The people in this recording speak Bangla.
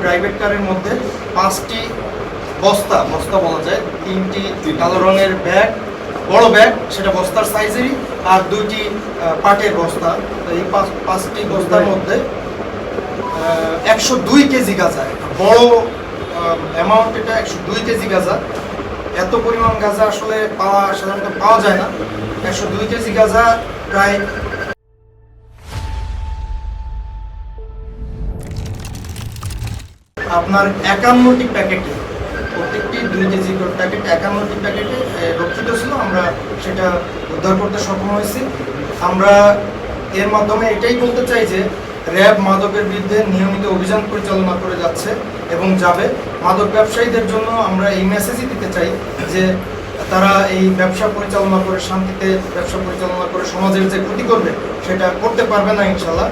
প্রাইভেট কারের মধ্যে 5টি বস্তা বলা যায়, 3টি কালো রঙের ব্যাগ, বড় ব্যাগ সেটা বস্তার সাইজেরই, আর 2টি পাটের বস্তা। তো এই 5টি বস্তার মধ্যে 102 কেজি গাঁজা, বড় অ্যামাউন্ট, এটা 102 কেজি গাঁজা। এত পরিমাণ গাঁজা আসলে সাধারণত পাওয়া যায় না। 102 কেজি গাঁজা প্রায় আপনার 51টি প্যাকেটে, প্রত্যেকটি 2 কেজি করে প্যাকেট 51টি প্যাকেটে রক্ষিত ছিল। আমরা সেটা উদ্ধার করতে সক্ষম হয়েছি। আমরা এর মাধ্যমে এটাই বলতে চাই যে র্যাব মাদকের বিরুদ্ধে নিয়মিত অভিযান পরিচালনা করে যাচ্ছে এবং যাবে। মাদক ব্যবসায়ীদের জন্য আমরা এই মেসেজই দিতে চাই যে তারা এই ব্যবসা পরিচালনা করে, শান্তিতে ব্যবসা পরিচালনা করে সমাজের যে ক্ষতি করবে সেটা করতে পারবে না ইনশাল্লাহ।